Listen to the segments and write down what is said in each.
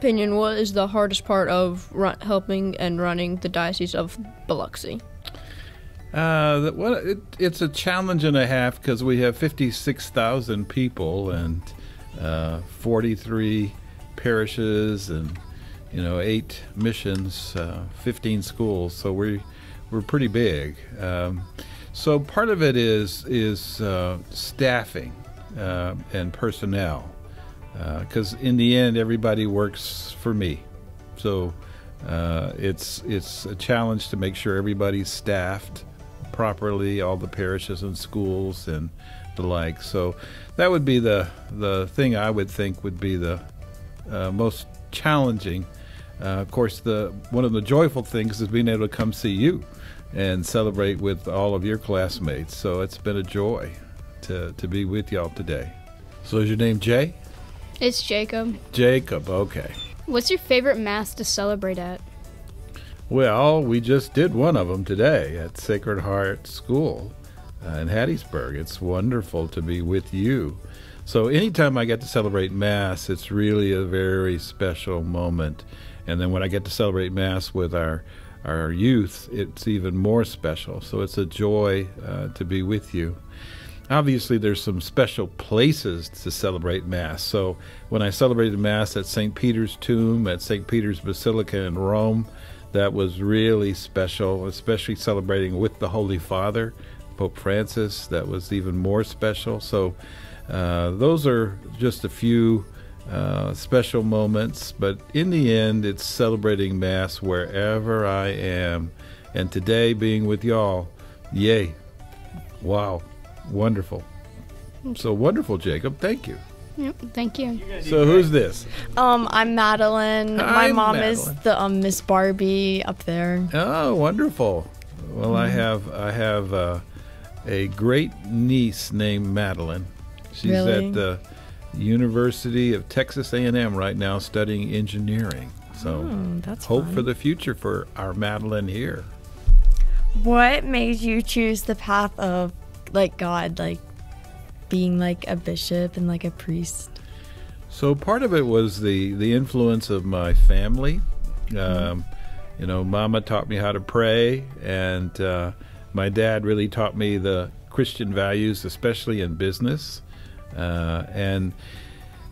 opinion, what is the hardest part of helping and running the Diocese of Biloxi? It's a challenge and a half because we have 56,000 people and 43 parishes and 8 missions, 15 schools. So we're pretty big. So part of it is staffing and personnel, because in the end everybody works for me. So it's a challenge to make sure everybody's staffed properly, all the parishes and schools and the like. So that would be the thing I would think would be the most challenging. Of course, one of the joyful things is being able to come see you and celebrate with all of your classmates. So it's been a joy to be with y'all today. So is your name Jay? It's Jacob. Jacob, okay. What's your favorite Mass to celebrate at? Well, we just did one of them today at Sacred Heart School in Hattiesburg. It's wonderful to be with you. So anytime I get to celebrate Mass, it's really a very special moment. And then when I get to celebrate Mass with our youth, it's even more special. So it's a joy to be with you. Obviously, there's some special places to celebrate Mass. So when I celebrated Mass at St. Peter's Tomb, at St. Peter's Basilica in Rome, that was really special, especially celebrating with the Holy Father, Pope Francis. That was even more special. So those are just a few special moments, but in the end, it's celebrating Mass wherever I am. And today, being with y'all, yay. Wow. Wonderful. So wonderful, Jacob. Thank you. Yep, thank you. So who's this? I'm Madeline. Hi, My mom Madeline. is the Miss Barbie up there. Oh, wonderful. Well, I have a great niece named Madeline. She's Really? at the University of Texas A&M right now studying engineering. So That's hope fun. for the future for our Madeline here. What made you choose the path of God, being a bishop and a priest? So part of it was the influence of my family. Mama taught me how to pray, and my dad really taught me the Christian values, especially in business. And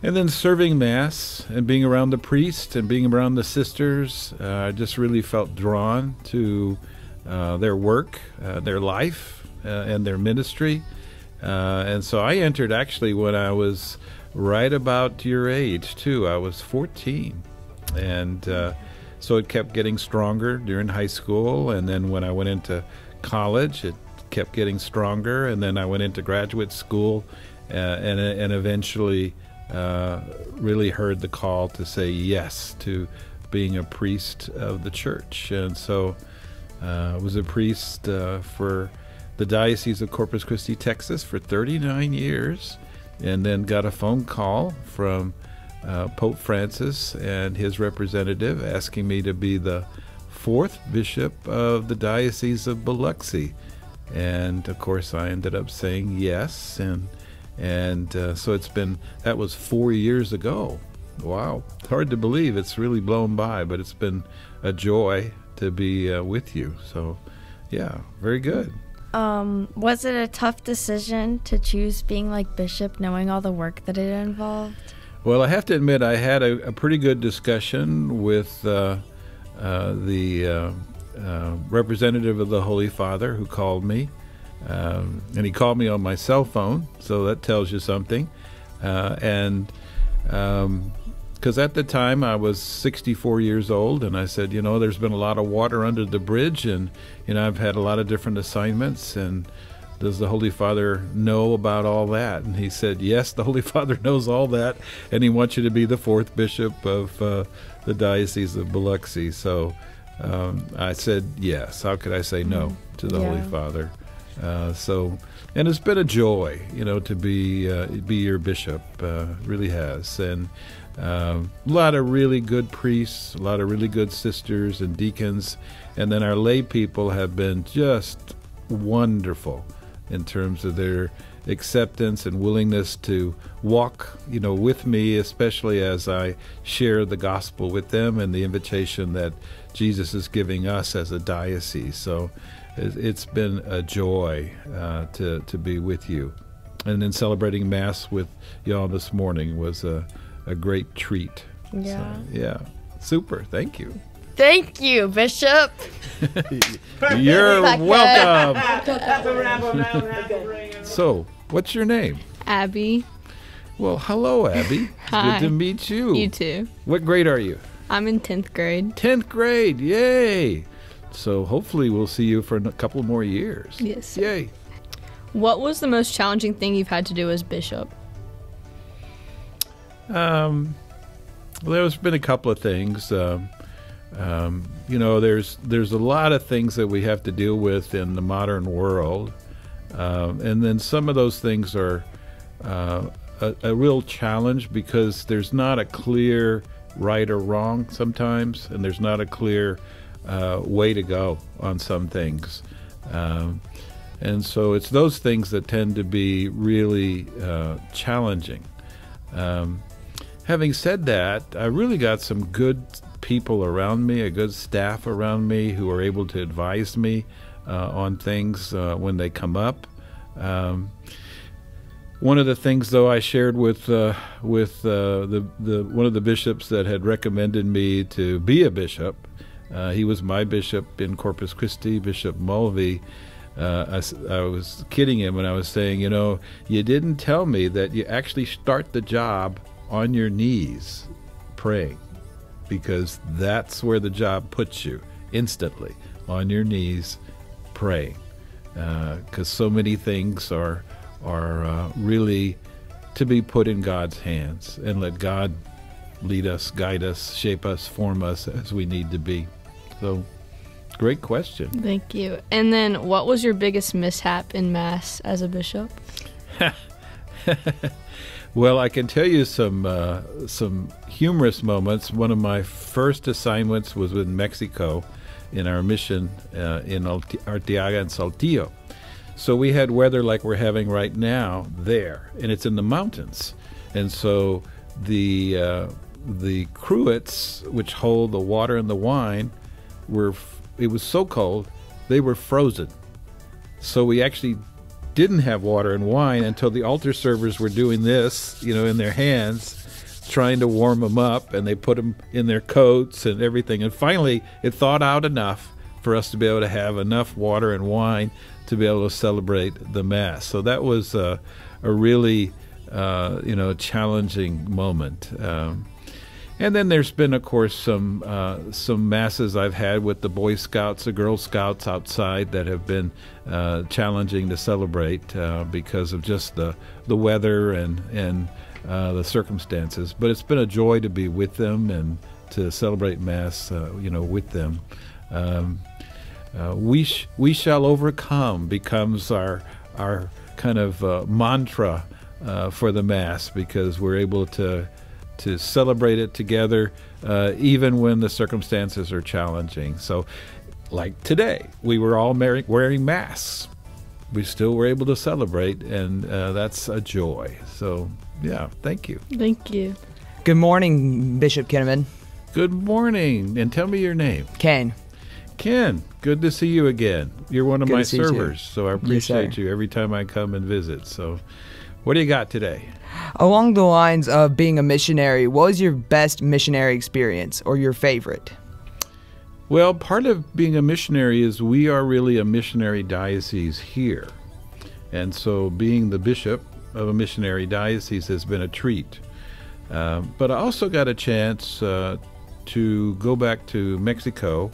then serving Mass and being around the priest and being around the sisters, I just really felt drawn to their work, their life, and their ministry. And so I entered actually when I was right about your age, too. I was 14. And so it kept getting stronger during high school. And then when I went into college, it kept getting stronger. And then I went into graduate school and eventually really heard the call to say yes to being a priest of the church. And so I was a priest for the Diocese of Corpus Christi, Texas for 39 years, and then got a phone call from Pope Francis and his representative asking me to be the 4th bishop of the Diocese of Biloxi. And of course I ended up saying yes, and so that was 4 years ago. Wow, it's hard to believe. It's really blown by, but it's been a joy to be with you. So yeah, very good. Was it a tough decision to choose being bishop, knowing all the work that it involved? Well, I have to admit I had a pretty good discussion with the representative of the Holy Father who called me. And he called me on my cell phone, so that tells you something. Because at the time I was 64 years old, and I said, there's been a lot of water under the bridge, and I've had a lot of different assignments, and does the Holy Father know about all that? And he said, yes, the Holy Father knows all that, and he wants you to be the 4th bishop of the Diocese of Biloxi. So I said yes. How could I say no to the Holy Father? And it's been a joy, to be your bishop. Really has. And a lot of really good priests, a lot of really good sisters and deacons, and then our lay people have been just wonderful. in terms of their acceptance and willingness to walk, with me, especially as I share the gospel with them and the invitation that Jesus is giving us as a diocese. So it's been a joy to be with you. And then celebrating Mass with y'all this morning was a great treat. Yeah. So, yeah. Super. Thank you. Thank you, Bishop. You're welcome. That's a wrap. So, what's your name? Abby. Well, hello, Abby. Hi. Good to meet you. You too. What grade are you? I'm in 10th grade. 10th grade. Yay. So hopefully we'll see you for a couple more years. Yes. Yay. What was the most challenging thing you've had to do as bishop? Well, there's been a couple of things. There's a lot of things that we have to deal with in the modern world. And then some of those things are a real challenge because there's not a clear right or wrong sometimes, and there's not a clear way to go on some things. And so it's those things that tend to be really challenging. Having said that, I really got some good people around me, a good staff around me who are able to advise me on things when they come up. One of the things, though, I shared with one of the bishops that had recommended me to be a bishop. He was my bishop in Corpus Christi, Bishop Mulvey. I was kidding him when I was saying, you didn't tell me that you actually start the job on your knees praying, because that's where the job puts you, instantly on your knees praying, because so many things are really to be put in God's hands, and let God lead us, guide us, shape us, form us as we need to be. So, great question. Thank you. And then what was your biggest mishap in Mass as a bishop? Well, I can tell you some humorous moments. One of my first assignments was in Mexico in our mission in Arteaga and Saltillo. So we had weather like we're having right now there, and it's in the mountains. And so the cruets, which hold the water and the wine, it was so cold, they were frozen. So we actually didn't have water and wine until the altar servers were doing this, in their hands, trying to warm them up, and they put them in their coats and everything. And finally, it thawed out enough for us to be able to have enough water and wine to be able to celebrate the Mass. So that was a really, challenging moment. And then there's been, of course, some Masses I've had with the Boy Scouts, the Girl Scouts outside that have been challenging to celebrate because of just the weather and the circumstances. But it's been a joy to be with them and to celebrate Mass, with them. We shall overcome becomes our kind of mantra for the Mass, because we're able to celebrate it together, even when the circumstances are challenging. So, like today, we were all wearing masks. We still were able to celebrate, and that's a joy. So, yeah, thank you. Thank you. Good morning, Bishop Kihneman. Good morning, and tell me your name. Ken. Ken, good to see you again. You're one of Good my to see you too. servers, so I Yes, appreciate sir. you every time I come and visit. So, what do you got today? Along the lines of being a missionary, what was your best missionary experience or your favorite? Well, part of being a missionary is we are really a missionary diocese here. And so being the bishop of a missionary diocese has been a treat. But I also got a chance to go back to Mexico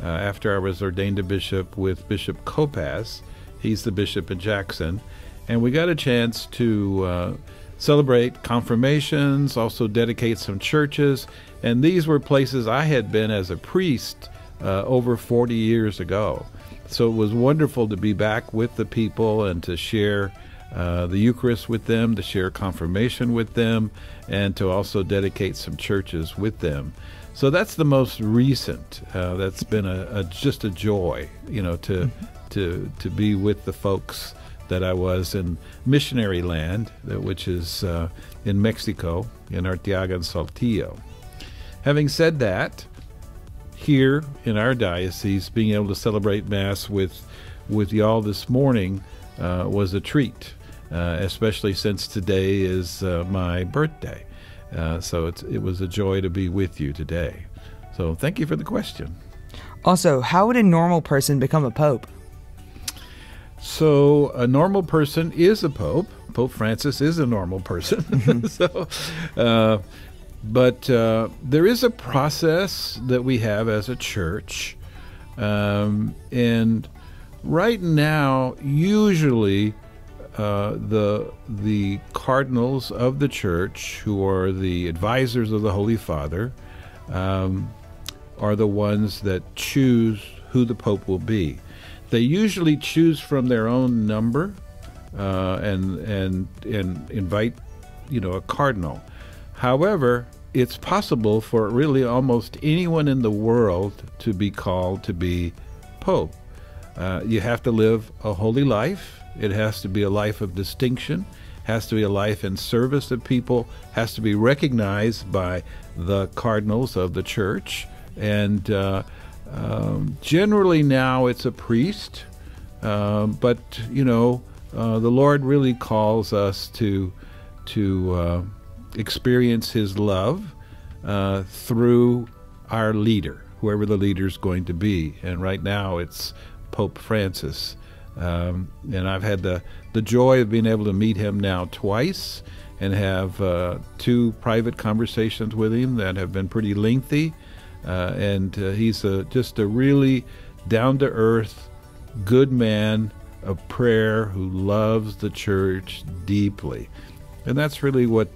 after I was ordained a bishop with Bishop Copaz. He's the bishop in Jackson. And we got a chance to celebrate confirmations, also dedicate some churches. And these were places I had been as a priest over 40 years ago. So it was wonderful to be back with the people and to share the Eucharist with them, to share confirmation with them, and to also dedicate some churches with them. So that's the most recent. That's been just a joy, to be with the folks that I was in missionary land, which is in Mexico, in Arteaga and Saltillo. Having said that, here in our diocese, being able to celebrate Mass with y'all this morning was a treat, especially since today is my birthday. So it was a joy to be with you today. So thank you for the question. Also, how would a normal person become a pope? So a normal person is a pope. Pope Francis is a normal person. But there is a process that we have as a church. And right now, usually the cardinals of the church, who are the advisors of the Holy Father, are the ones that choose who the pope will be. They usually choose from their own number and invite, a cardinal. However, it's possible for really almost anyone in the world to be called to be pope. You have to live a holy life. It has to be a life of distinction, has to be a life in service to people, has to be recognized by the cardinals of the church. And generally now it's a priest, but the Lord really calls us to experience His love through our leader, whoever the leader is going to be. And right now it's Pope Francis. And I've had the joy of being able to meet him now twice and have 2 private conversations with him that have been pretty lengthy. And he's just a really down-to-earth, good man of prayer who loves the church deeply. And that's really what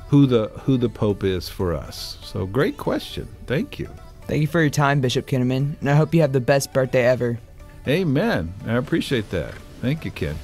who the Pope is for us. So great question. Thank you. Thank you for your time, Bishop Kihneman, and I hope you have the best birthday ever. Amen. I appreciate that. Thank you, Ken.